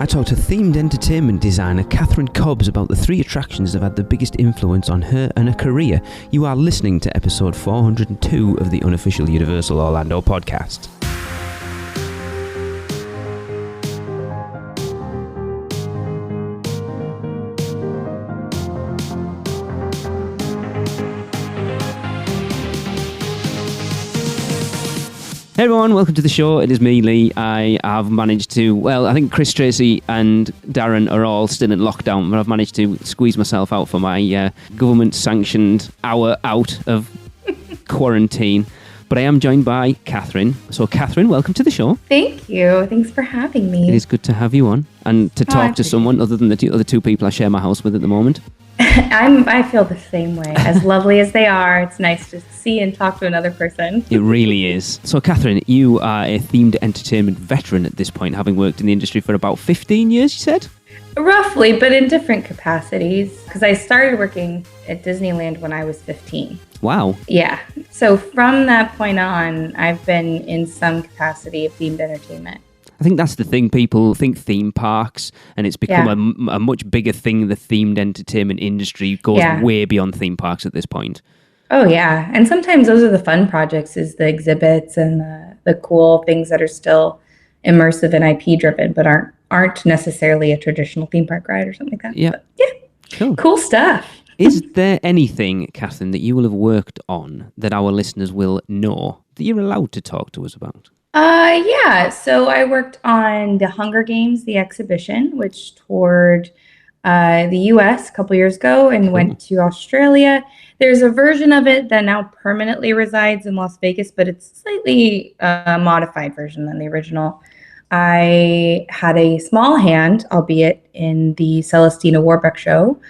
I talked to themed entertainment designer Kathrynn Cobbs about the 3 attractions that have had the biggest influence on her and her career. You are listening to episode 402 of the Unofficial Universal Orlando podcast. Hey everyone, welcome to the show. It is me, Lee. I have managed to, I think Chris Tracy and Darren are all still in lockdown, but I've managed to squeeze myself out for my government-sanctioned hour out of quarantine. But I am joined by Kathrynn. So Kathrynn, welcome to the show. Thank you. Thanks for having me. It is good to have you on and to talk to someone other than the other two people I share my house with at the moment. I feel the same way. As lovely as they are, it's nice to see and talk to another person. It really is. So, Kathrynn, you are a themed entertainment veteran at this point, having worked in the industry for about 15 years, you said? Roughly, but in different capacities. Because I started working at Disneyland when I was 15. Wow. Yeah. So from that point on, I've been in some capacity of themed entertainment. I think that's the thing. People think theme parks, and it's become a much bigger thing. The themed entertainment industry goes way beyond theme parks at this point. Oh, yeah. And sometimes those are the fun projects, is the exhibits and the cool things that are still immersive and IP driven, but aren't necessarily a traditional theme park ride or something like that. Yeah. But yeah. Cool stuff. Is there anything, Kathrynn, that you will have worked on that our listeners will know that you're allowed to talk to us about? Yeah. So I worked on the Hunger Games, the exhibition, which toured the U.S. a couple years ago and went to Australia. There's a version of it that now permanently resides in Las Vegas, but it's a slightly modified version than the original. I had a small hand, albeit, in the Celestina Warbeck show.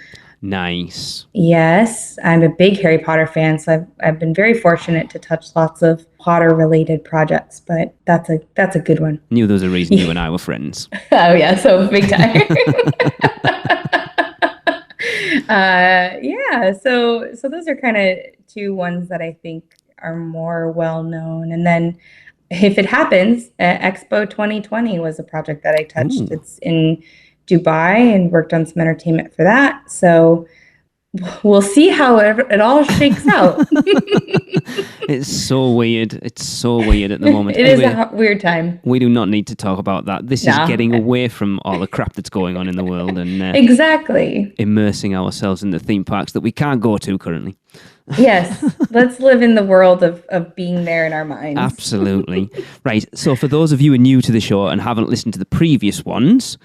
Nice. Yes, I'm a big Harry Potter fan, so I've been very fortunate to touch lots of Potter-related projects, but that's a good one. Knew there was a reason you and I were friends. Oh yeah, so big time. So those are kind of two ones that I think are more well known. And then, if it happens, Expo 2020 was a project that I touched. Ooh. It's in Dubai and worked on some entertainment for that. So we'll see how it all shakes out. It's so weird. It's so weird at the moment. It anyway, is a weird time. We do not need to talk about that. This is getting away from all the crap that's going on in the world and exactly immersing ourselves in the theme parks that we can't go to currently. Yes, let's live in the world of being there in our minds. Absolutely. Right. So for those of you who are new to the show and haven't listened to the previous ones,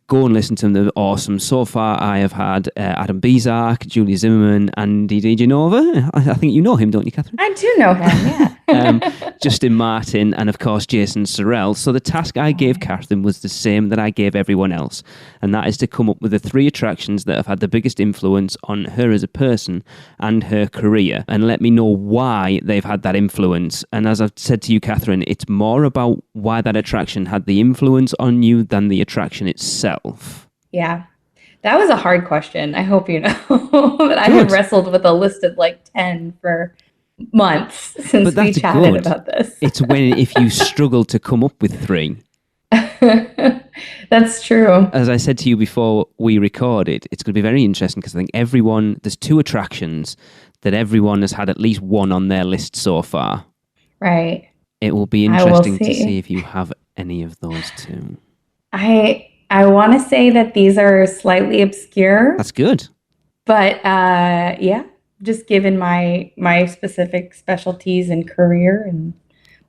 go and listen to them. They're awesome. So far, I have had Adam Bizark, Julia Zimmerman, Andy DeGenova. I think you know him, don't you, Kathrynn? I do know him, yeah. Justin Martin, and of course, Jason Sorrell. So the task I gave Kathrynn was the same that I gave everyone else, and that is to come up with the 3 attractions that have had the biggest influence on her as a person and her career, and let me know why they've had that influence. And as I've said to you, Kathrynn, it's more about why that attraction had the influence on you than the attraction itself. Yeah. That was a hard question. I hope you know that I have wrestled with a list of like 10 for months since we chatted about this. It's if you struggle to come up with 3. That's true. As I said to you before we recorded, it's going to be very interesting because I think there's 2 attractions that everyone has had at least one on their list so far. Right. It will be interesting to see if you have any of those 2. I want to say that these are slightly obscure. That's good. But just given my specific specialties and career, and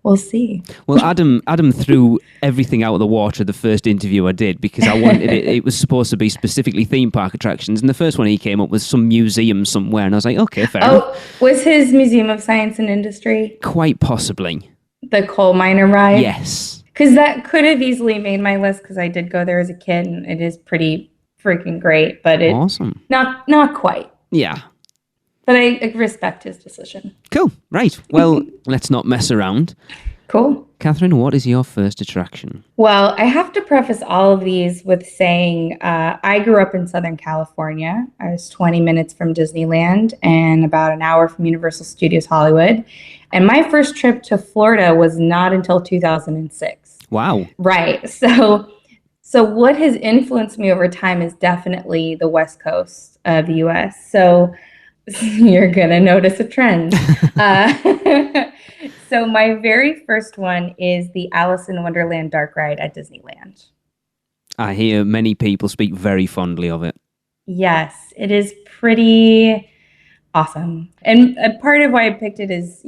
we'll see. Well, Adam threw everything out of the water the first interview I did because I wanted it was supposed to be specifically theme park attractions, and the first one he came up with some museum somewhere, and I was like, okay, fair enough. Oh, was his Museum of Science and Industry? Quite possibly. The coal miner ride? Yes. Because that could have easily made my list because I did go there as a kid, and it is pretty freaking great, but it's awesome. Not quite. Yeah. But I respect his decision. Cool. Right. Well, let's not mess around. Cool. Kathrynn, what is your first attraction? Well, I have to preface all of these with saying I grew up in Southern California. I was 20 minutes from Disneyland and about an hour from Universal Studios Hollywood. And my first trip to Florida was not until 2006. Wow. Right. So So what has influenced me over time is definitely the West Coast of the US. So you're going to notice a trend. So my very first one is the Alice in Wonderland dark ride at Disneyland. I hear many people speak very fondly of it. Yes, it is pretty awesome. And a part of why I picked it is,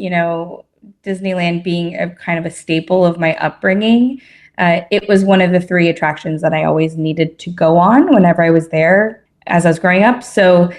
Disneyland being a kind of a staple of my upbringing. It was one of the three attractions that I always needed to go on whenever I was there as I was growing up. So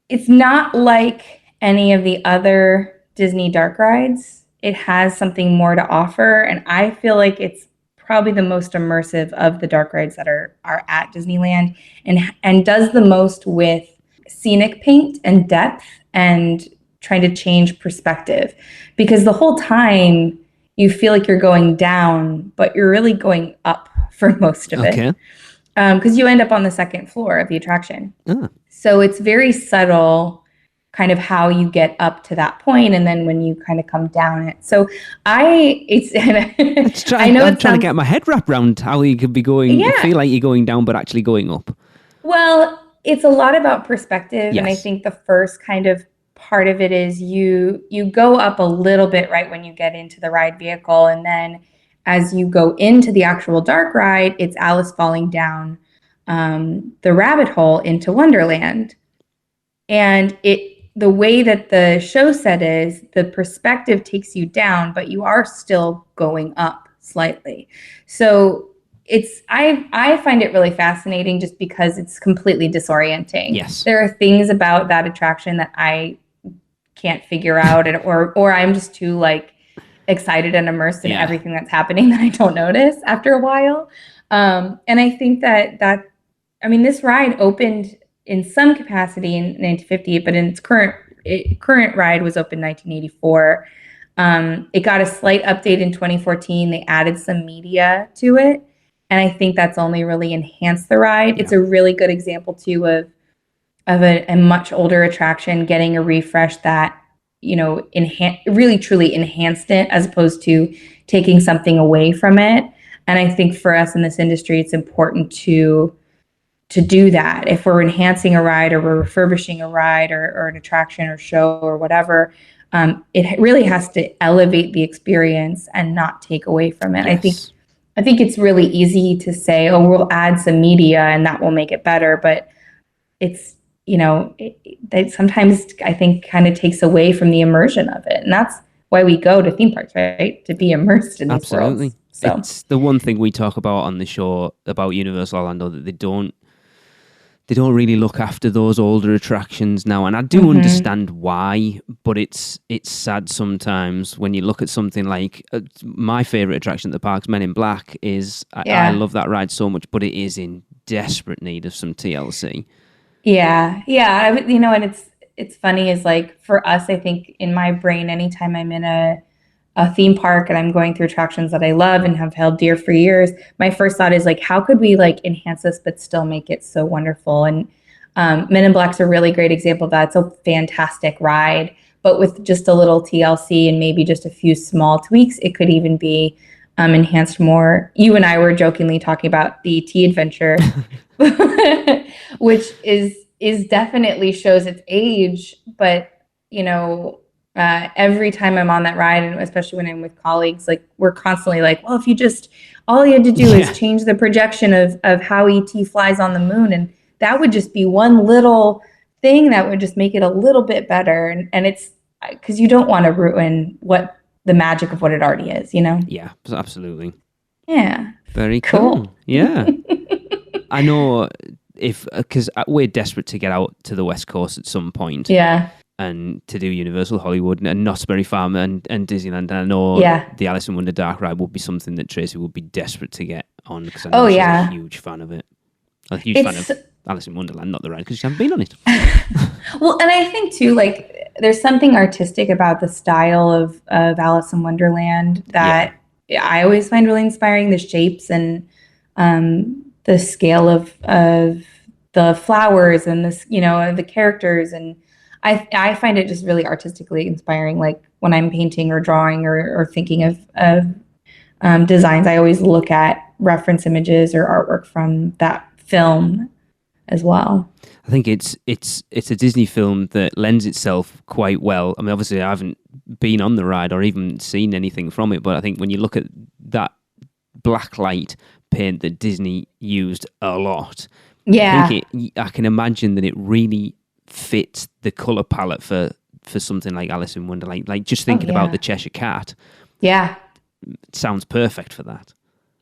it's not like any of the other Disney dark rides. It has something more to offer, and I feel like it's probably the most immersive of the dark rides that are at Disneyland, and does the most with scenic paint and depth and trying to change perspective, because the whole time you feel like you're going down, but you're really going up for most of it. Because you end up on the second floor of the attraction. So it's very subtle kind of how you get up to that point, and then when you kind of come down it. So I'm trying to get my head wrapped around how you could be going, feel like you're going down, but actually going up. Well, it's a lot about perspective. Yes. And I think the first kind of part of it is you go up a little bit right when you get into the ride vehicle. And then as you go into the actual dark ride, it's Alice falling down the rabbit hole into Wonderland. And the way that the show set is, the perspective takes you down, but you are still going up slightly. So I find it really fascinating just because it's completely disorienting. Yes. There are things about that attraction that I can't figure out, or I'm just too excited and immersed in everything that's happening that I don't notice after a while. And I think that this ride opened in some capacity in 1958, but in its current ride was open in 1984. It got a slight update in 2014. They added some media to it, and I think that's only really enhanced the ride. Yeah. It's a really good example too of a much older attraction getting a refresh that really truly enhanced it, as opposed to taking something away from it. And I think for us in this industry, it's important to do that. If we're enhancing a ride or we're refurbishing a ride or an attraction or show or whatever, it really has to elevate the experience and not take away from it. Yes. I think it's really easy to say, oh, we'll add some media and that will make it better. But it's, that sometimes I think kind of takes away from the immersion of it. And that's why we go to theme parks, right? To be immersed in these worlds. So. It's the one thing we talk about on the show about Universal Orlando, that they don't really look after those older attractions now, and I do understand why, but it's sad sometimes when you look at something like my favourite attraction at the parks, Men in Black, is I love that ride so much, but it is in desperate need of some TLC. Yeah, and it's funny is for us, I think in my brain, anytime I'm in a theme park and I'm going through attractions that I love and have held dear for years, my first thought is how could we enhance this but still make it so wonderful? And Men in Black's a really great example of that. It's a fantastic ride, but with just a little TLC and maybe just a few small tweaks, it could even be enhanced more. You and I were jokingly talking about the Tea Adventure, which is definitely shows its age, but every time I'm on that ride, and especially when I'm with colleagues, we're constantly well, if you just, all you had to do is change the projection of how E.T. flies on the moon, and that would just be one little thing that would just make it a little bit better. And it's because you don't want to ruin the magic of what it already is, Yeah, absolutely. Yeah. Very cool. Yeah. I know because we're desperate to get out to the West Coast at some point. Yeah. And to do Universal Hollywood and Knott's Berry Farm and Disneyland. And I know the Alice in Wonder Dark Ride would be something that Tracy would be desperate to get on, because I know she's a huge fan of it. A huge fan of Alice in Wonderland, not the ride, because she hasn't been on it. Well, and I think too, there's something artistic about the style of Alice in Wonderland that I always find really inspiring. The shapes and the scale of the flowers and the characters, and I find it just really artistically inspiring. When I'm painting or drawing or thinking of designs, I always look at reference images or artwork from that film as well. I think it's a Disney film that lends itself quite well. I mean, obviously, I haven't been on the ride or even seen anything from it, but I think when you look at that blacklight paint that Disney used a lot, I can imagine that it really fits the color palette for something like Alice in Wonderland. Like just thinking about the Cheshire Cat, it sounds perfect for that.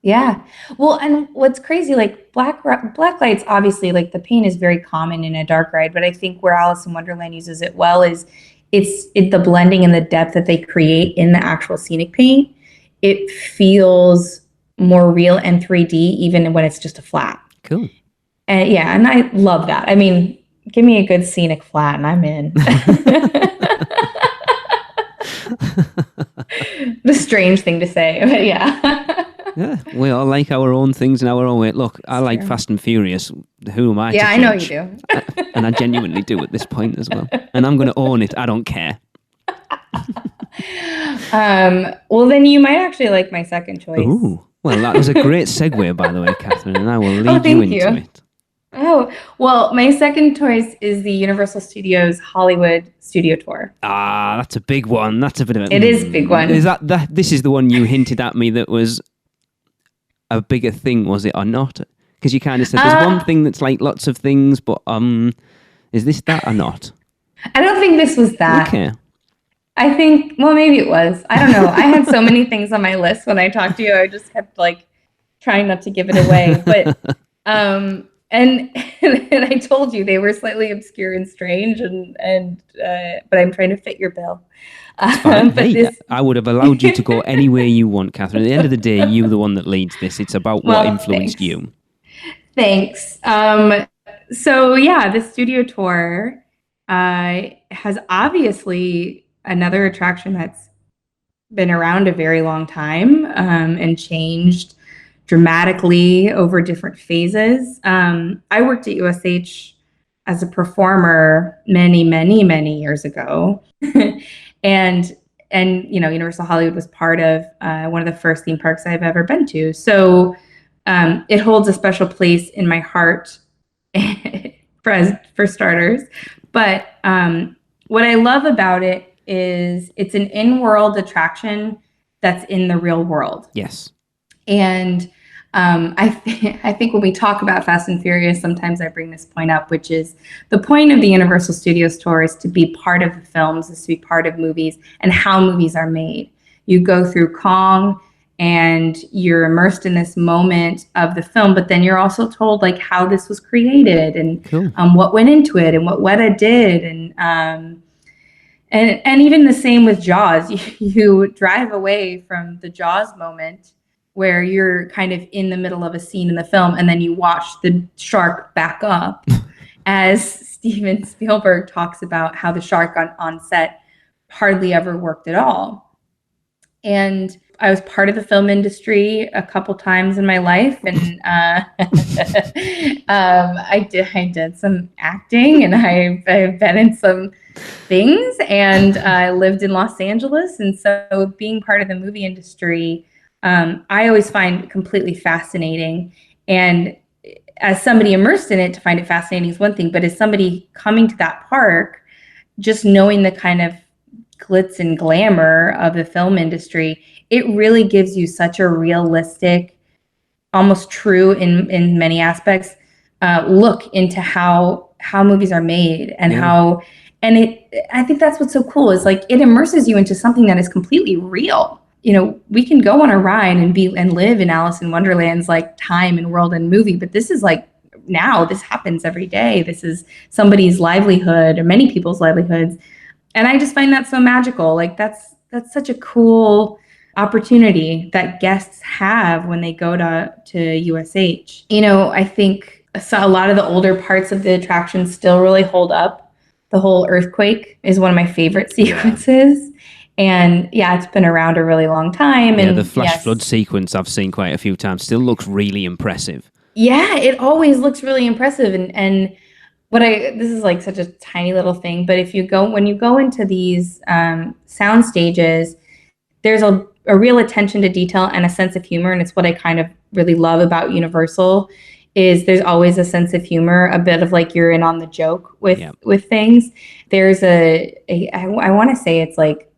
Yeah. Well, and what's crazy, like black lights, obviously, like the paint is very common in a dark ride, but I think where Alice in Wonderland uses it well is the blending and the depth that they create in the actual scenic paint. It feels more real and 3D even when it's just a flat. Cool. And I love that. I mean, give me a good scenic flat and I'm in. The strange thing to say, but yeah. Yeah, we all like our own things in our own way. Look, I like Fast and Furious. Who am I to judge? I know you do. And I genuinely do at this point as well. And I'm going to own it. I don't care. Well, then you might actually like my second choice. Ooh, well, that was a great segue, by the way, Kathryn, and I will lead you into it. Oh, well, my second choice is the Universal Studios Hollywood Studio Tour. Ah, that's a big one. That's a bit of a... It is a big one. Is that this is the one you hinted at me that was a bigger thing, was it, or not? Because you kind of said there's one thing that's like lots of things, but is this that or not? I don't think this was that. Okay. I think, well, maybe it was. I don't know. I had so many things on my list when I talked to you. I just kept like trying not to give it away. But and I told you they were slightly obscure and strange, but I'm trying to fit your bill. But hey, I would have allowed you to go anywhere you want, Kathryn. At the end of the day, you're the one that leads this. It's about what influenced you. Thanks. So yeah, the studio tour has obviously another attraction that's been around a very long time and changed dramatically over different phases. I worked at USH as a performer many, many, many years ago. And Universal Hollywood was part of one of the first theme parks I've ever been to. So it holds a special place in my heart for starters. But what I love about it is it's an in-world attraction that's in the real world. Yes. And I think when we talk about Fast and Furious, sometimes I bring this point up, which is the point of the Universal Studios tour is to be part of the films, is to be part of movies and how movies are made. You go through Kong and you're immersed in this moment of the film, but then you're also told like how this was created and what went into it and what Weta did. And even the same with Jaws. You drive away from the Jaws moment where you're kind of in the middle of a scene in the film and then you watch the shark back up as Steven Spielberg talks about how the shark on set hardly ever worked at all. And I was part of the film industry a couple times in my life, and I did some acting, and I've been in some things, and I lived in Los Angeles, and so being part of the movie industry, I always find completely fascinating. And as somebody immersed in it, to find it fascinating is one thing, but as somebody coming to that park, just knowing the kind of glitz and glamour of the film industry, it really gives you such a realistic, almost true in many aspects, look into how movies are made and I think that's what's so cool is like it immerses you into something that is completely real. You know, we can go on a ride and live in Alice in Wonderland's like time and world and movie, but this is like now this happens every day. This is somebody's livelihood or many people's livelihoods. And I just find that so magical. Like that's such a cool opportunity that guests have when they go to USH. You know, I think a lot of the older parts of the attraction still really hold up. The whole earthquake is one of my favorite sequences. And yeah, it's been around a really long time. Yeah, and the flash flood sequence I've seen quite a few times still looks really impressive. Yeah, it always looks really impressive. And this is like such a tiny little thing, but when you go into these sound stages, there's a real attention to detail and a sense of humor. And it's what I kind of really love about Universal is there's always a sense of humor, a bit of like you're in on the joke with things. There's I want to say it's like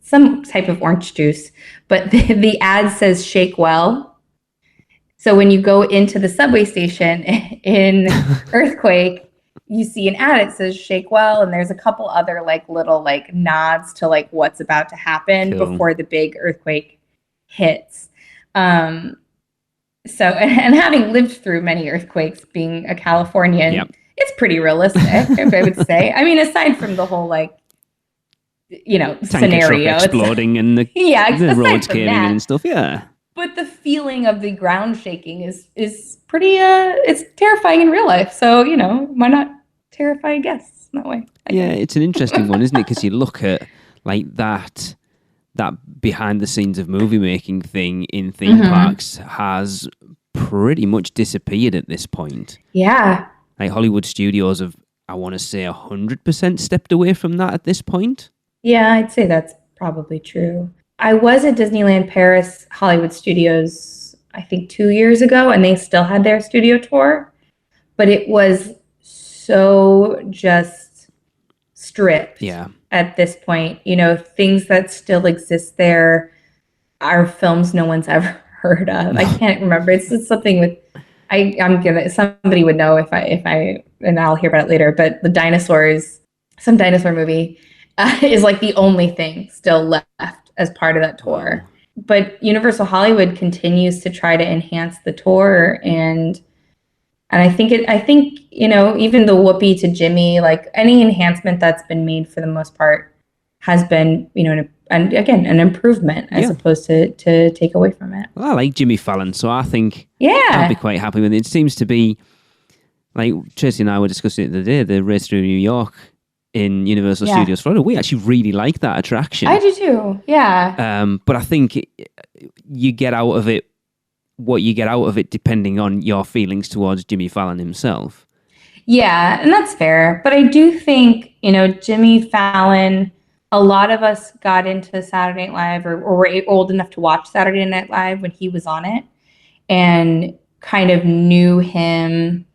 some type of orange juice, but the ad says shake well. So when you go into the subway station in Earthquake, you see an ad, it says shake well, and there's a couple other like little like nods to like what's about to happen before the big earthquake hits. So, and having lived through many earthquakes, being a Californian, it's pretty realistic, if I would say. I mean, aside from the whole like, scenario, exploding and the roads caving in and stuff. Yeah. But the feeling of the ground shaking is pretty, it's terrifying in real life. So, why not terrify guests that way? It's an interesting one, isn't it? Because you look at like that behind the scenes of movie making thing in theme parks has pretty much disappeared at this point. Yeah. Like Hollywood studios have, I want to say 100% stepped away from that at this point. Yeah, I'd say that's probably true. I was at Disneyland Paris Hollywood Studios, I think 2 years ago, and they still had their studio tour, but it was so just stripped at this point. Things that still exist there are films no one's ever heard of. I can't remember. It's something with, somebody would know if I, and I'll hear about it later, but the dinosaurs, some dinosaur movie is like the only thing still left as part of that tour. But Universal Hollywood continues to try to enhance the tour, and I think even the Whoopi to Jimmy, like any enhancement that's been made for the most part has been, an improvement as opposed to take away from it. Well, I like Jimmy Fallon, so I think I'll be quite happy with it. It seems to be, like Tracy and I were discussing it the other day, the Race Through New York in Universal Studios Florida. We actually really like that attraction. I do too, yeah. But I think you get out of it what you get out of it depending on your feelings towards Jimmy Fallon himself. Yeah, and that's fair. But I do think, Jimmy Fallon, a lot of us got into Saturday Night Live or were old enough to watch Saturday Night Live when he was on it and kind of knew him.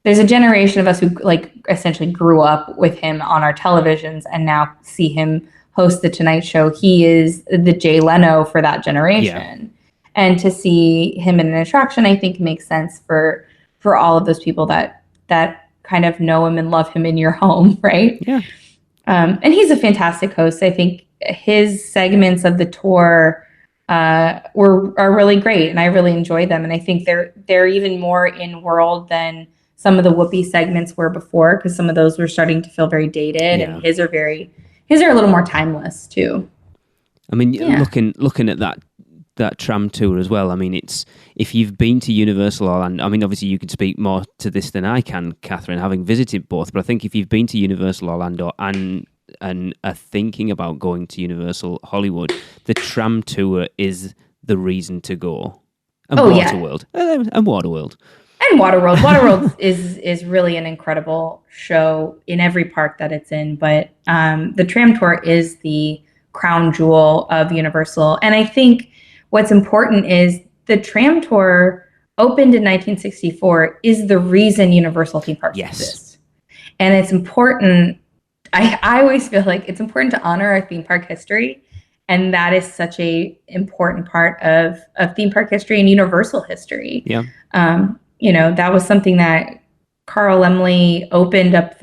There's a generation of us who like essentially grew up with him on our televisions and now see him host the Tonight Show. He is the Jay Leno for that generation. Yeah. And to see him in an attraction, I think makes sense for all of those people that kind of know him and love him in your home, right? Yeah. And he's a fantastic host. I think his segments of the tour are really great, and I really enjoy them. And I think they're even more in world than some of the Whoopi segments were before, because some of those were starting to feel very dated, and his are a little more timeless too. I mean, looking at that tram tour as well. I mean, it's if you've been to Universal Orlando, I mean, obviously you can speak more to this than I can, Kathryn, having visited both. But I think if you've been to Universal Orlando and are thinking about going to Universal Hollywood, the tram tour is the reason to go. And Waterworld. And Waterworld. And Waterworld. Waterworld is really an incredible show in every park that it's in. But the tram tour is the crown jewel of Universal. And I think what's important is the tram tour opened in 1964 is the reason Universal theme parks exist. And it's important. I always feel like it's important to honor our theme park history. And that is such a important part of theme park history and Universal history. Yeah. That was something that Carl Laemmle opened up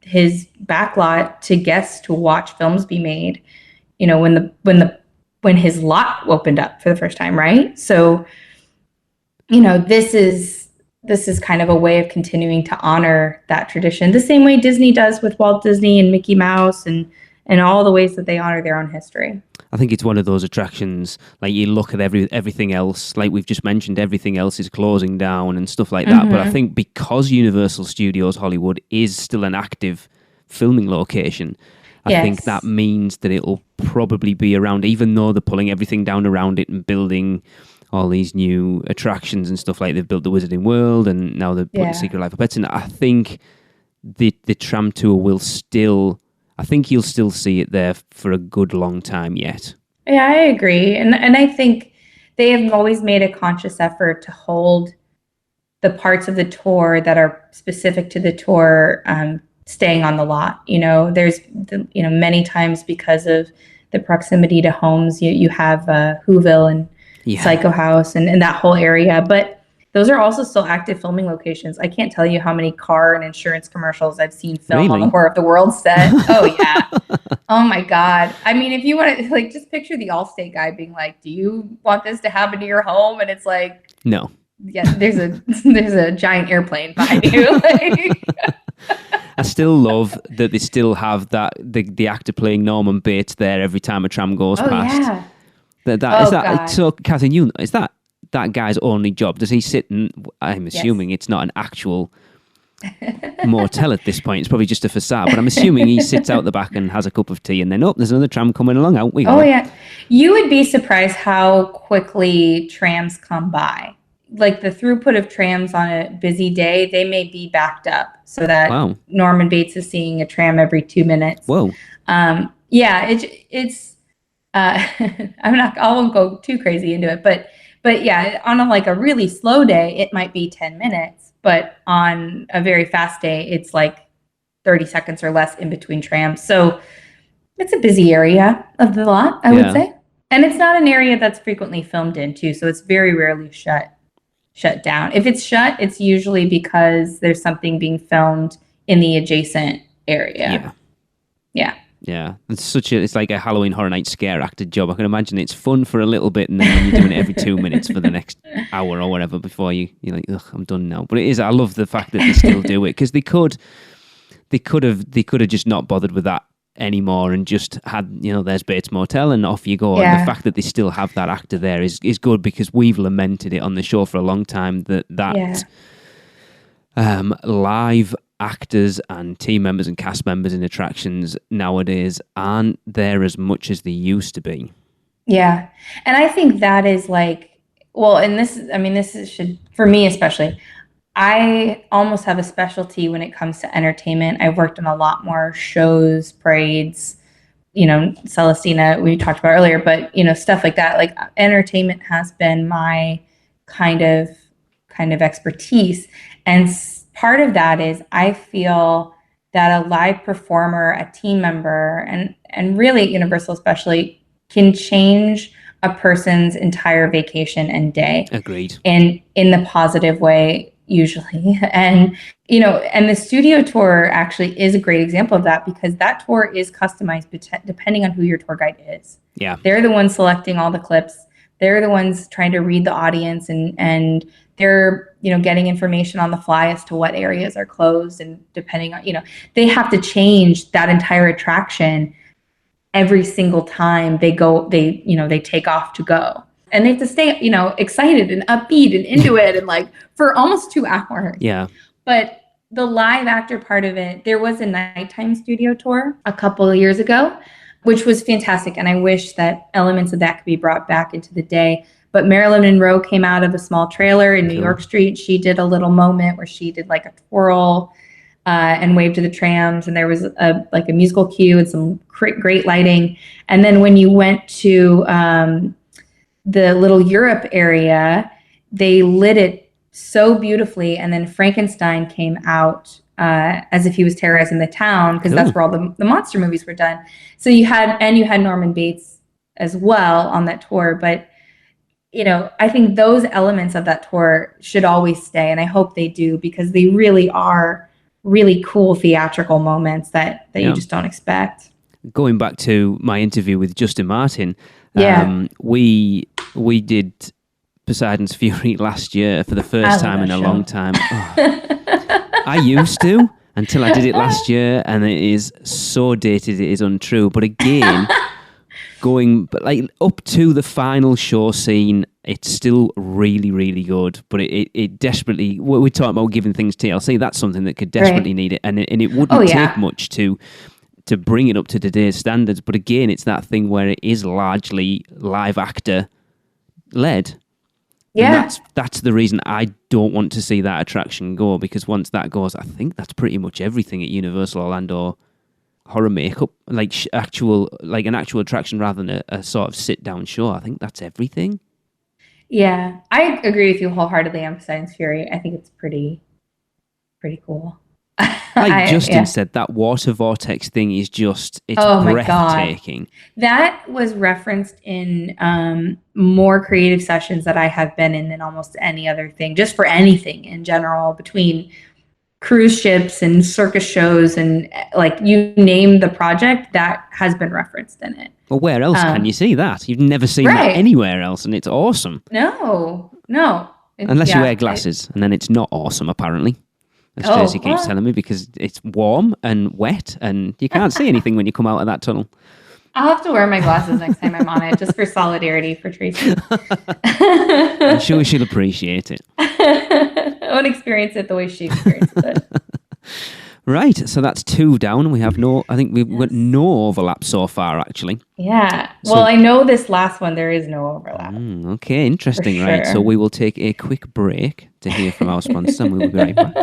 his backlot to guests to watch films be made, when his lot opened up for the first time, right? So, this is kind of a way of continuing to honor that tradition, the same way Disney does with Walt Disney and Mickey Mouse and all the ways that they honor their own history. I think it's one of those attractions, like you look at everything else, like we've just mentioned, everything else is closing down and stuff like that. Mm-hmm. But I think because Universal Studios Hollywood is still an active filming location, I think that means that it'll probably be around, even though they're pulling everything down around it and building all these new attractions and stuff, like they've built the Wizarding World and now they're putting Secret Life of Pets in. I think the tram tour will still, I think you'll still see it there for a good long time yet. Yeah, I agree. And I think they have always made a conscious effort to hold the parts of the tour that are specific to the tour staying on the lot. There's many times because of the proximity to homes, you have Whoville and Psycho House and that whole area, but those are also still active filming locations. I can't tell you how many car and insurance commercials I've seen film on the War of the Worlds set. Oh yeah. Oh my God. I mean, if you want to like just picture the Allstate guy being like, "Do you want this to happen to your home?" And it's like, no. Yeah, there's a giant airplane behind you. I still love that they still have the actor playing Norman Bates there every time a tram goes past. Yeah. So, Kathryn, is that guy's only job? Does he sit and I'm assuming it's not an actual motel at this point. It's probably just a facade, but I'm assuming he sits out the back and has a cup of tea and then, there's another tram coming along, out we go. Oh, yeah. You would be surprised how quickly trams come by. Like the throughput of trams on a busy day, they may be backed up so that Norman Bates is seeing a tram every 2 minutes. Whoa. Yeah, it's I won't go too crazy into it, but yeah, on a really slow day, it might be 10 minutes, but on a very fast day, it's like 30 seconds or less in between trams. So it's a busy area of the lot, I would say. And it's not an area that's frequently filmed in too, so it's very rarely shut down. If it's shut, it's usually because there's something being filmed in the adjacent area. Yeah, it's like a Halloween Horror Night scare acted job. I can imagine it's fun for a little bit, and then when you're doing it every 2 minutes for the next hour or whatever before you're like, ugh, I'm done now. But it is. I love the fact that they still do it, because they could have just not bothered with that anymore and just had, there's Bates Motel and off you go. And the fact that they still have that actor there is good, because we've lamented it on the show for a long time that live actors and team members and cast members in attractions nowadays aren't there as much as they used to be. Yeah. And I think that is this should, for me especially, I almost have a specialty when it comes to entertainment. I've worked on a lot more shows, parades, Celestina, we talked about earlier, but, stuff like that. Like entertainment has been my kind of expertise. And part of that is I feel that a live performer, a team member, and really at Universal especially, can change a person's entire vacation and day. Agreed. In the positive way, usually. And, and the studio tour actually is a great example of that, because that tour is customized depending on who your tour guide is. Yeah. They're the ones selecting all the clips. They're the ones trying to read the audience, and they're, getting information on the fly as to what areas are closed, and depending on, they have to change that entire attraction every single time they take off to go. And they have to stay, excited and upbeat and into it, and for almost 2 hours. Yeah. But the live actor part of it, there was a nighttime studio tour a couple of years ago, which was fantastic. And I wish that elements of that could be brought back into the day. But Marilyn Monroe came out of a small trailer in New York Street. She did a little moment where she did a twirl and waved to the trams. And there was a musical cue and some great lighting. And then when you went to the little Europe area, they lit it so beautifully. And then Frankenstein came out as if he was terrorizing the town, because that's where all the monster movies were done. So you had Norman Bates as well on that tour. But, I think those elements of that tour should always stay. And I hope they do, because they really are really cool theatrical moments that you just don't expect. Going back to my interview with Justin Martin, we did Poseidon's Fury last year for the first time in a long time. Oh. I used to, until I did it last year, and it is so dated, it is untrue. But again, up to the final show scene, it's still really, really good. But it desperately, we're talking about giving things TLC, that's something that could desperately need it. And it wouldn't take much to bring it up to today's standards. But again, it's that thing where it is largely live actor led. Yeah. And that's the reason I don't want to see that attraction go, because once that goes, I think that's pretty much everything at Universal Orlando horror makeup, like like an actual attraction rather than a sort of sit down show. I think that's everything. Yeah, I agree with you wholeheartedly on Science Fury. I think it's pretty cool. Like Justin Yeah. said, that water vortex thing is just, it's Oh my God. breathtaking. That was referenced in more creative sessions that I have been in than almost any other thing, just for anything in general, between cruise ships and circus shows and like you name the project, that has been referenced in it. Well, where else can you see that? You've never seen that Right. anywhere else, and it's awesome. No. Unless you wear glasses, and then it's not awesome, apparently. As Tracy keeps telling me, because it's warm and wet, and you can't see anything when you come out of that tunnel. I'll have to wear my glasses next time I'm on it, just for solidarity for Tracy. I'm sure she'll appreciate it. I won't experience it the way she experiences it. Right, so that's 2 down. We have I think we've got no overlap so far, actually. Yeah. Well, I know this last one, there is no overlap. Okay, interesting. For right. sure. So we will take a quick break to hear from our sponsor, and we will be right back.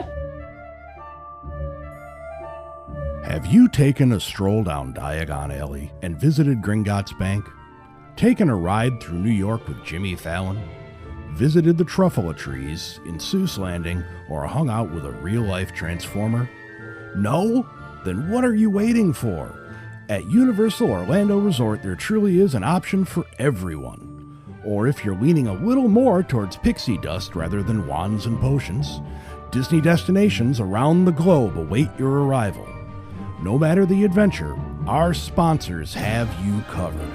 Have you taken a stroll down Diagon Alley and visited Gringotts Bank? Taken a ride through New York with Jimmy Fallon? Visited the Truffula trees in Seuss Landing, or hung out with a real-life Transformer? No? Then what are you waiting for? At Universal Orlando Resort, there truly is an option for everyone. Or if you're leaning a little more towards pixie dust rather than wands and potions, Disney destinations around the globe await your arrival. No matter the adventure, our sponsors have you covered.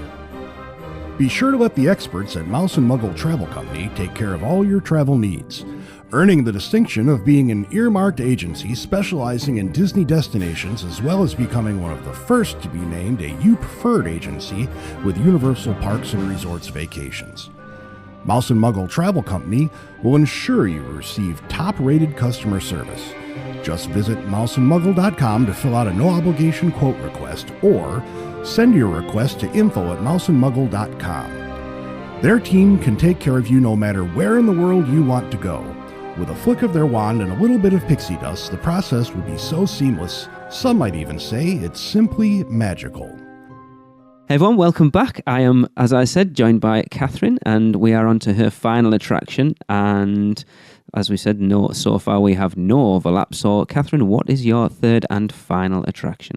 Be sure to let the experts at Mouse and Muggle Travel Company take care of all your travel needs, earning the distinction of being an earmarked agency specializing in Disney destinations, as well as becoming one of the first to be named a You Preferred agency with Universal Parks and Resorts Vacations. Mouse and Muggle Travel Company will ensure you receive top-rated customer service. Just visit mouseandmuggle.com to fill out a no-obligation quote request, or send your request to info@mouseandmuggle.com. Their team can take care of you no matter where in the world you want to go. With a flick of their wand and a little bit of pixie dust, the process will be so seamless, some might even say it's simply magical. Hey everyone, welcome back. I am, as I said, joined by Kathryn, and we are on to her final attraction. And as we said, so far we have no overlap. So, Kathryn, what is your third and final attraction?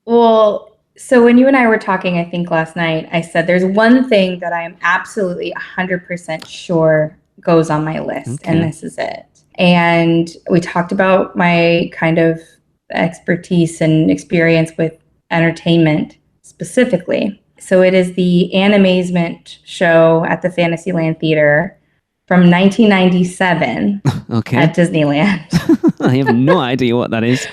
Well, so when you and I were talking, I think last night, I said there's one thing that I am absolutely 100% sure goes on my list, and this is it. And we talked about my kind of expertise and experience with entertainment specifically. So it is the Animazement show at the Fantasyland Theater from 1997 at Disneyland. I have no idea what that is.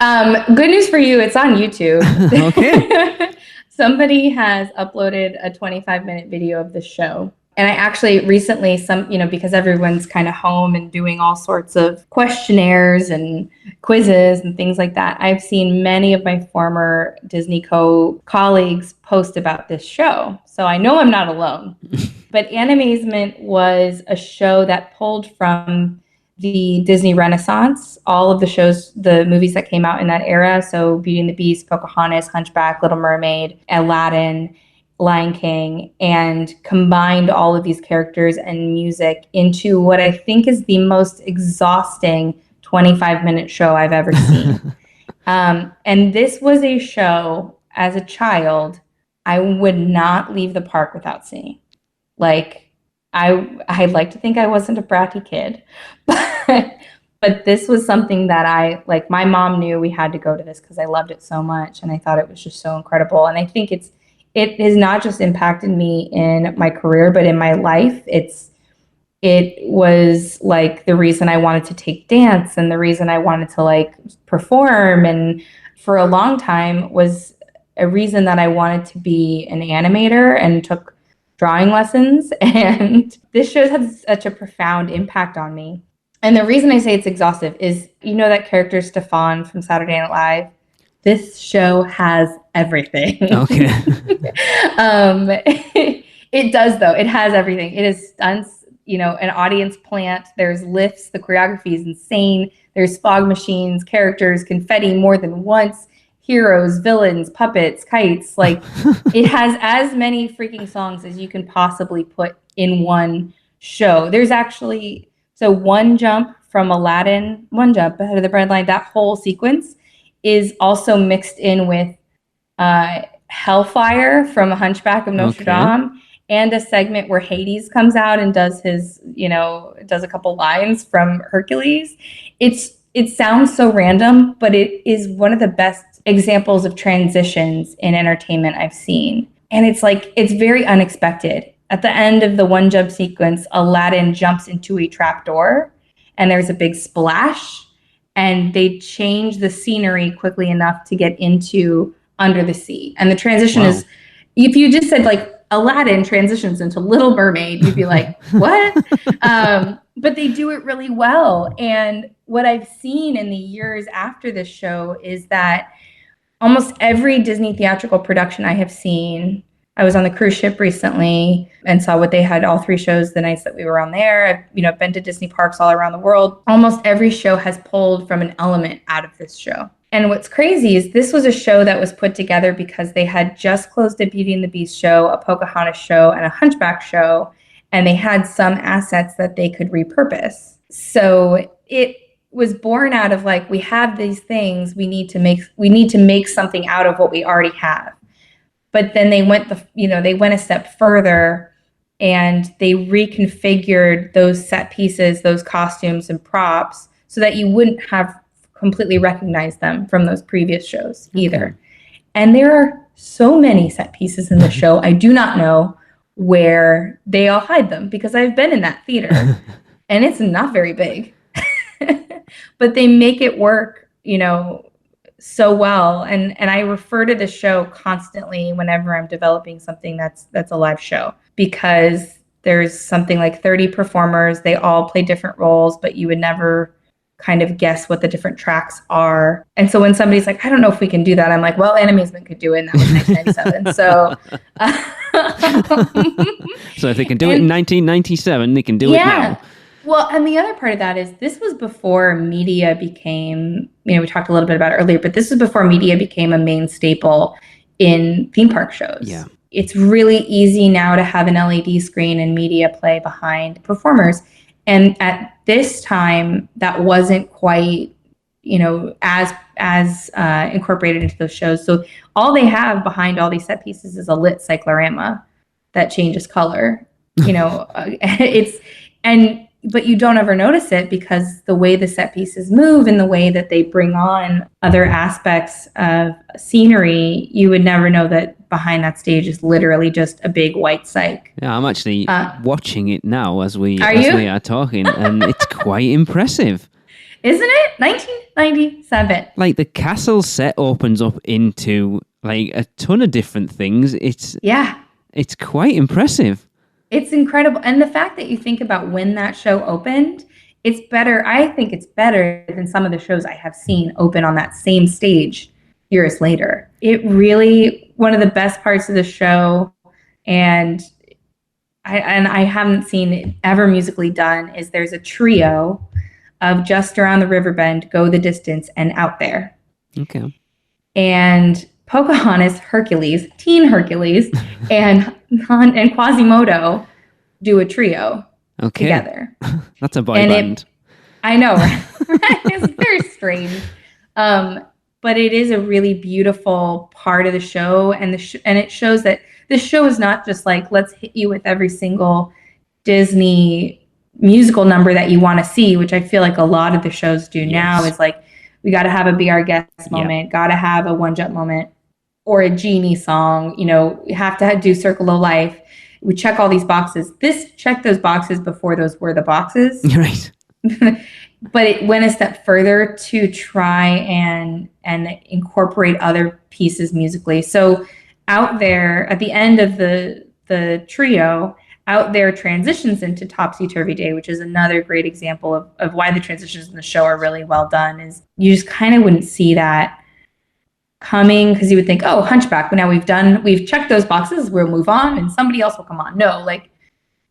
Good news for you, it's on YouTube. Okay. Somebody has uploaded a 25-minute video of the show. And I actually recently, because everyone's kind of home and doing all sorts of questionnaires and quizzes and things like that, I've seen many of my former Disney colleagues post about this show. So I know I'm not alone. But Animazement was a show that pulled from the Disney Renaissance, all of the shows, the movies that came out in that era. So Beauty and the Beast, Pocahontas, Hunchback, Little Mermaid, Aladdin, Lion King, and combined all of these characters and music into what I think is the most exhausting 25-minute show I've ever seen. And this was a show, as a child, I would not leave the park without seeing. Like, I'd like to think I wasn't a bratty kid, but this was something that my mom knew we had to go to this because I loved it so much, and I thought it was just so incredible. And I think it has not just impacted me in my career, but in my life. It was like the reason I wanted to take dance and the reason I wanted to perform. And for a long time was a reason that I wanted to be an animator and took drawing lessons. And this show had such a profound impact on me. And the reason I say it's exhaustive is, that character Stefan from Saturday Night Live? This show has everything. Okay. It does, though. It has everything. It is stunts, an audience plant. There's lifts. The choreography is insane. There's fog machines, characters, confetti more than once. heroes, villains, puppets, kites. Like it has as many freaking songs as you can possibly put in one show. There's actually, so One Jump from Aladdin, One Jump Ahead of the Breadline, that whole sequence is also mixed in with Hellfire from A Hunchback of Notre Dame, and a segment where Hades comes out and does his, does a couple lines from Hercules. It sounds so random, but it is one of the best examples of transitions in entertainment I've seen. And it's like, it's very unexpected. At the end of the One Jump sequence, Aladdin jumps into a trapdoor and there's a big splash, and they change the scenery quickly enough to get into Under the Sea. And the transition is, if you just said like Aladdin transitions into Little Mermaid, you'd be like, what? But they do it really well. And what I've seen in the years after this show is that almost every Disney theatrical production I have seen, I was on the cruise ship recently and saw what they had, all 3 shows the nights that we were on there. I've been to Disney parks all around the world. Almost every show has pulled from an element out of this show. And what's crazy is this was a show that was put together because they had just closed a Beauty and the Beast show, a Pocahontas show, and a Hunchback show, and they had some assets that they could repurpose. So it was born out of like, we have these things, we need to make something out of what we already have. But then they went a step further and they reconfigured those set pieces, those costumes and props, so that you wouldn't have completely recognized them from those previous shows either. And there are so many set pieces in the show, I do not know where they all hide them, because I've been in that theater and it's not very big. But they make it work, so well. And I refer to the show constantly whenever I'm developing something that's a live show, because there's something like 30 performers. They all play different roles, but you would never kind of guess what the different tracks are. And so when somebody's like, I don't know if we can do that, I'm like, well, Animazement could do it, and that was 1997. So if they can do it in 1997, they can do it now. Well, and the other part of that is this was before media became, we talked a little bit about it earlier, but this was before media became a main staple in theme park shows. Yeah. It's really easy now to have an LED screen and media play behind performers. And at this time, that wasn't quite, as incorporated into those shows. So all they have behind all these set pieces is a lit cyclorama that changes color. But you don't ever notice it, because the way the set pieces move and the way that they bring on other aspects of scenery, you would never know that behind that stage is literally just a big white cyc. Yeah, I'm actually watching it now as we are talking, and it's quite impressive. Isn't it? 1997. Like, the castle set opens up into like a ton of different things. It's quite impressive. It's incredible. And the fact that you think about when that show opened, it's better. I think it's better than some of the shows I have seen open on that same stage years later. It really, one of the best parts of the show, and I haven't seen it ever musically done, is there's a trio of Just Around the River Bend, Go the Distance, and Out There. Okay. And Pocahontas, Hercules, Teen Hercules, and Quasimodo do a trio together. That's a boy band. I know, right? It's very strange. But it is a really beautiful part of the show, and it shows that this show is not just like, let's hit you with every single Disney musical number that you want to see, which I feel like a lot of the shows do now. Is like, we got to have a Be Our Guest moment, got to have a One Jump moment, or a Genie song. We have to do Circle of Life. We check all these boxes. This checked those boxes before those were the boxes. Right. But it went a step further to try and incorporate other pieces musically. So Out There, at the end of the trio, Out There transitions into Topsy Turvy Day, which is another great example of why the transitions in the show are really well done. Is you just kind of wouldn't see that coming, because you would think, oh, Hunchback, now we've checked those boxes, we'll move on and somebody else will come on. No, like,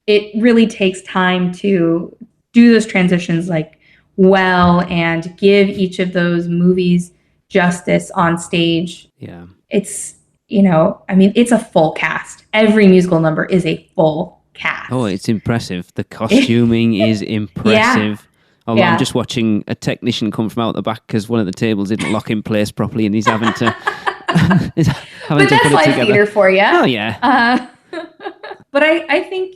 it really takes time to do those transitions like well, and give each of those movies justice on stage. Yeah. It's, it's a full cast. Every musical number is a full cast. Oh, it's impressive. The costuming is impressive. Although I'm just watching a technician come from out the back because one of the tables didn't lock in place properly and he's having to but that's live theater for you. Oh, yeah. But I think,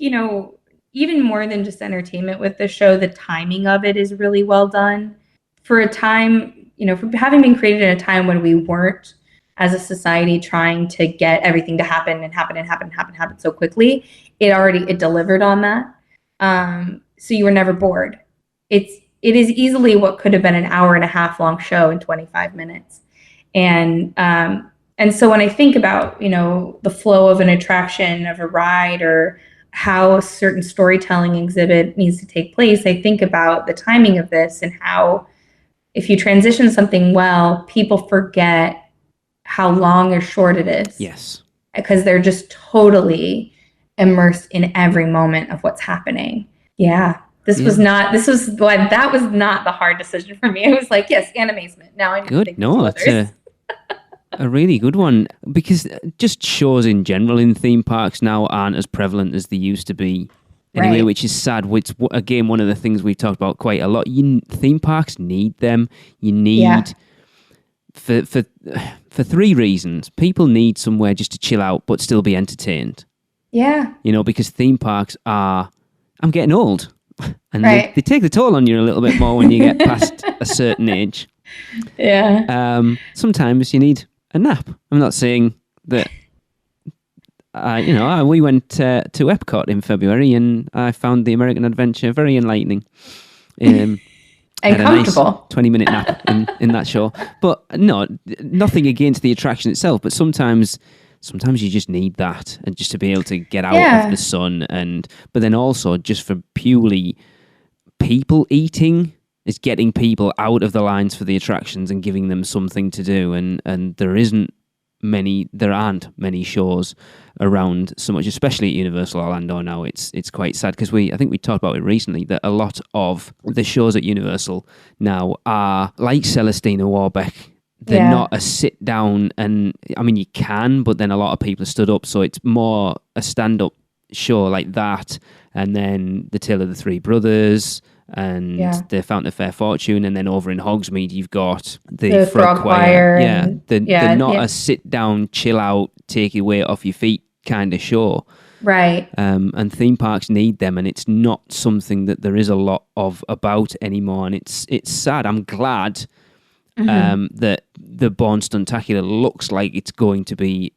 even more than just entertainment with the show, the timing of it is really well done. For a time, for having been created in a time when we weren't, as a society, trying to get everything to happen so quickly, it delivered on that. So you were never bored. It is easily what could have been an hour and a half long show in 25 minutes. And so when I think about, the flow of an attraction, of a ride, or how a certain storytelling exhibit needs to take place, I think about the timing of this and how if you transition something well, people forget how long or short it is. Yes. Because they're just totally immersed in every moment of what's happening. Yeah. That was not the hard decision for me. It was like, yes, animation. Now I need to think it's a really good one, because just shows in general in theme parks now aren't as prevalent as they used to be. Anyway, which is sad. Which, again, one of the things we've talked about quite a lot. Theme parks need them. You need for 3 reasons. People need somewhere just to chill out but still be entertained. Yeah. Because theme parks are. I'm getting old, and they take the toll on you a little bit more when you get past a certain age. Yeah. Sometimes you need a nap. I'm not saying that. We went to Epcot in February, and I found the American Adventure very enlightening. And comfortable. Nice 20-minute nap in that show. But no, nothing against the attraction itself. But sometimes you just need that, and just to be able to get out of the sun. But then also just for purely people eating, is getting people out of the lines for the attractions and giving them something to do. And there aren't many shows around so much, especially at Universal Orlando now. It's quite sad because I think we talked about it recently, that a lot of the shows at Universal now are like Celestina Warbeck. They're not a sit down, and I mean you can, but then a lot of people are stood up, so it's more a stand up show like that. And then the Tale of the Three Brothers and the Fountain of Fair Fortune, and then over in Hogsmeade you've got the Frog Choir. They're not a sit down, chill out, take your weight off your feet kind of show. Right. And theme parks need them, and it's not something that there is a lot of about anymore, and it's sad. I'm glad that the Bourne Stuntacular looks like it's going to be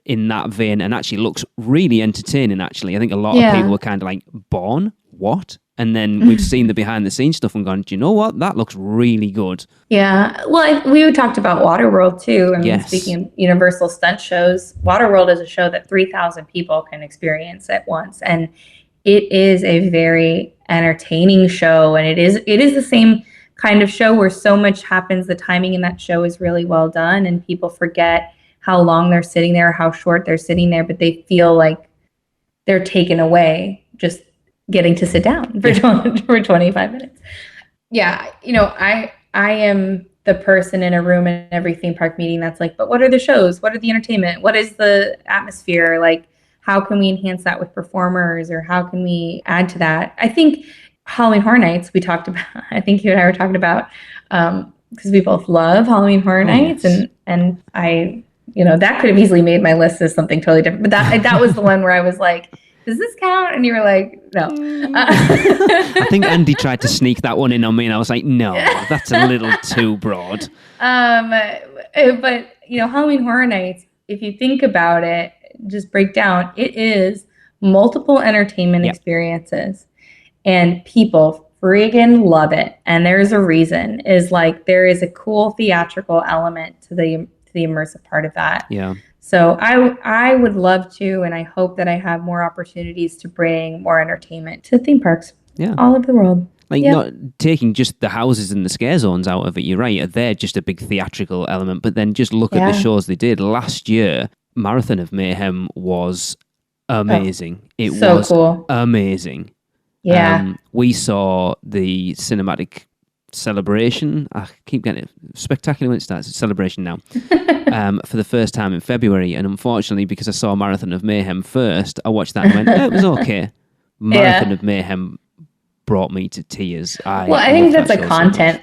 in that vein, and actually looks really entertaining. Actually, I think a lot of people were kind of like, Bourne? What? And then we've seen the behind the scenes stuff and gone, do you know what? That looks really good. Yeah. Well, we talked about Waterworld too. I mean, speaking of Universal stunt shows, Waterworld is a show that 3,000 people can experience at once. And it is a very entertaining show. And it is the same kind of show where so much happens. The timing in that show is really well done, and people forget how long they're sitting there, how short they're sitting there, but they feel like they're taken away just getting to sit down for 25 minutes. Yeah, I am the person in a room in every theme park meeting that's like, but what are the shows? What are the entertainment? What is the atmosphere? Like, how can we enhance that with performers, or how can we add to that? I think Halloween Horror Nights, we talked about, I think you and I were talking about, because we both love Halloween Horror Nights, and I, that could have easily made my list as something totally different. But that was the one where I was like, does this count? And you were like, no. I think Andy tried to sneak that one in on me, and I was like, no, that's a little too broad. But, Halloween Horror Nights, if you think about it, just break down, it is multiple entertainment experiences, and people friggin' love it. And there's a reason, is like, there is a cool theatrical element to the immersive part of that. Yeah. So I would love to, and I hope that I have more opportunities to bring more entertainment to theme parks all over the world. Like, not taking just the houses and the scare zones out of it, you're right, they're just a big theatrical element, but then just look at the shows they did. Last year, Marathon of Mayhem was amazing. It was cool. Amazing. Yeah. We saw the cinematic Celebration. I keep getting it spectacular when it starts. It's Celebration now. For the first time in February. And unfortunately, because I saw Marathon of Mayhem first, I watched that and went, it was okay. Marathon of Mayhem brought me to tears. I think that's a content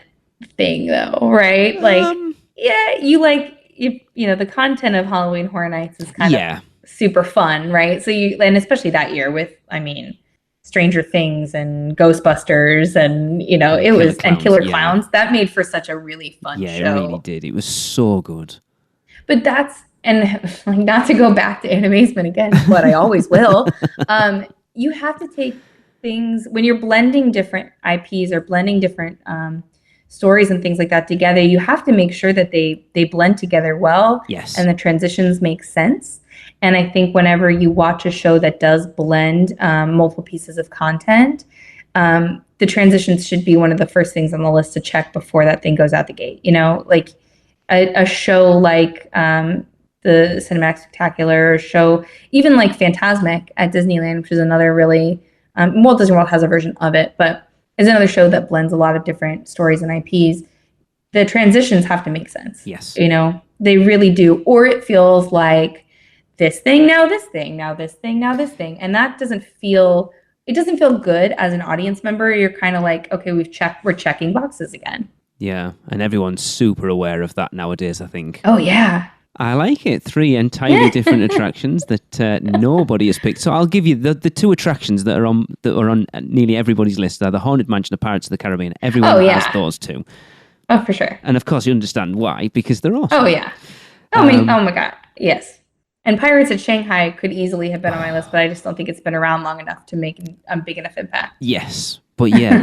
thing, though, right? Like, the content of Halloween Horror Nights is kind of super fun, right? So and especially that year with, Stranger Things and Ghostbusters and, Killer Clowns. That made for such a really fun show. Yeah, it really did. It was so good. But not to go back to Animazement again, but I always will. You have to take things, when you're blending different IPs or blending different stories and things like that together, you have to make sure that they blend together well. Yes. And the transitions make sense. And I think whenever you watch a show that does blend multiple pieces of content, the transitions should be one of the first things on the list to check before that thing goes out the gate. Like a show like the Cinematic Spectacular, or show even like Fantasmic at Disneyland, which is another really, Walt Disney World has a version of it, but is another show that blends a lot of different stories and IPs. The transitions have to make sense. Yes. They really do. Or it feels like this thing, now this thing, now this thing, now this thing. And that doesn't feel good as an audience member. You're kind of like, okay, we're checking boxes again. Yeah. And everyone's super aware of that nowadays, I think. Oh, yeah. I like it. 3 entirely different attractions that nobody has picked. So I'll give you the 2 attractions that are on nearly everybody's list. Are the Haunted Mansion of Pirates of the Caribbean. Everyone has those 2. Oh, for sure. And of course, you understand why, because they're awesome. Oh, yeah. Oh my God. Yes. And Pirates at Shanghai could easily have been on my list, but I just don't think it's been around long enough to make a big enough impact. Yes. But yeah,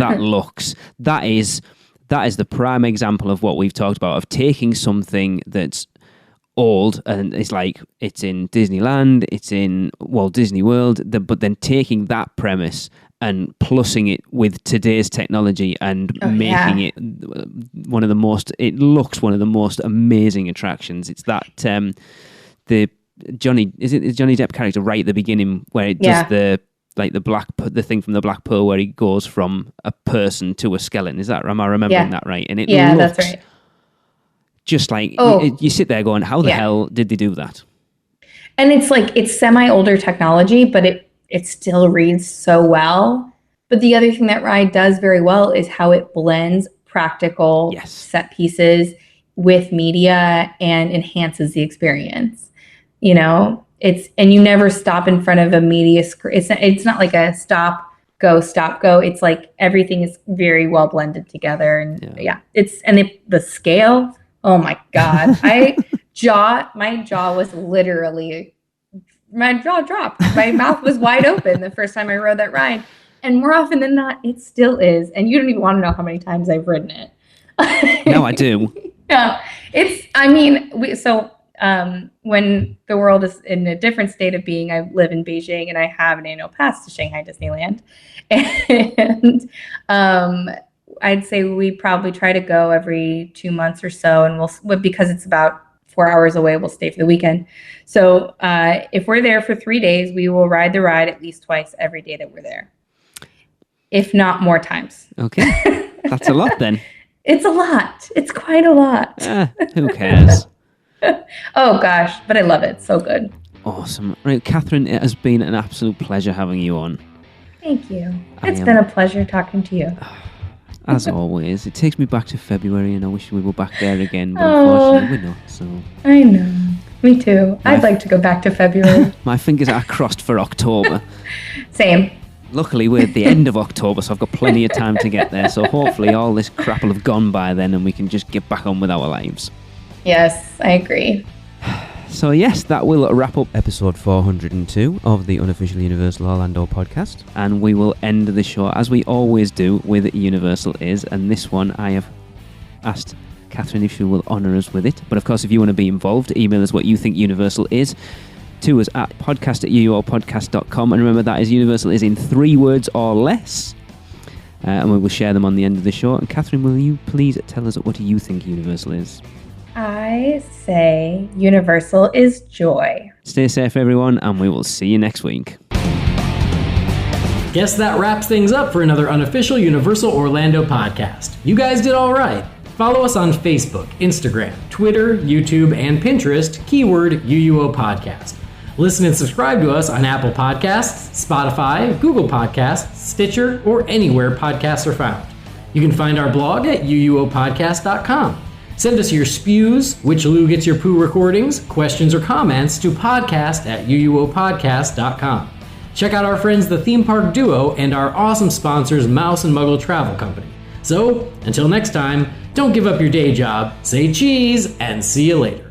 that is the prime example of what we've talked about, of taking something that's old and it's in Disneyland, it's in Walt Disney World, but then taking that premise and plussing it with today's technology and making it one of the most amazing attractions. It's that the Johnny Depp character right at the beginning where it does the thing from the Black Pearl where he goes from a person to a skeleton. Am I remembering that right? And it looks, that's right. Just like you sit there going, how the hell did they do that? And it's semi-older technology, but it still reads so well. But the other thing that ride does very well is how it blends practical set pieces with media and enhances the experience. And you never stop in front of a media screen. It's not like a stop, go. It's like everything is very well blended together. And the scale. Oh my God. My jaw dropped. My mouth was wide open the first time I rode that ride. And more often than not, it still is. And you don't even want to know how many times I've ridden it. No, I do. Yeah. When the world is in a different state of being, I live in Beijing and I have an annual pass to Shanghai Disneyland. And I'd say we probably try to go every 2 months or so, and because it's about 4 hours away, we'll stay for the weekend. So if we're there for 3 days, we will ride the ride at least twice every day that we're there, if not more times. Okay, that's a lot then. It's a lot. It's quite a lot. Who cares? Oh gosh, but I love it. So good. Awesome. Right, Kathrynn, it has been an absolute pleasure having you on. Thank you. It's been a pleasure talking to you. As always, it takes me back to February, and I wish we were back there again, but unfortunately we're not. So I know. Me too. I'd like to go back to February. My fingers are crossed for October. Same. Luckily, we're at the end of October, so I've got plenty of time to get there. So hopefully all this crap will have gone by then, and we can just get back on with our lives. Yes, I agree. So yes, that will wrap up episode 402 of the Unofficial Universal Orlando podcast. And we will end the show, as we always do, with Universal Is. And this one, I have asked Kathrynn if she will honour us with it. But of course, if you want to be involved, email us what you think Universal is to us at podcast@uuopodcast.com. And remember, that is Universal is in 3 words or less. And we will share them on the end of the show. And Kathrynn, will you please tell us what you think Universal is? I say Universal is joy. Stay safe, everyone, and we will see you next week. Guess that wraps things up for another Unofficial Universal Orlando podcast. You guys did all right. Follow us on Facebook, Instagram, Twitter, YouTube, and Pinterest, keyword UUO Podcast. Listen and subscribe to us on Apple Podcasts, Spotify, Google Podcasts, Stitcher, or anywhere podcasts are found. You can find our blog at uuopodcast.com. Send us your spews, which Lou gets your poo recordings, questions, or comments to podcast@uuopodcast.com. Check out our friends the Theme Park Duo and our awesome sponsors Mouse and Muggle Travel Company. So, until next time, don't give up your day job, say cheese, and see you later.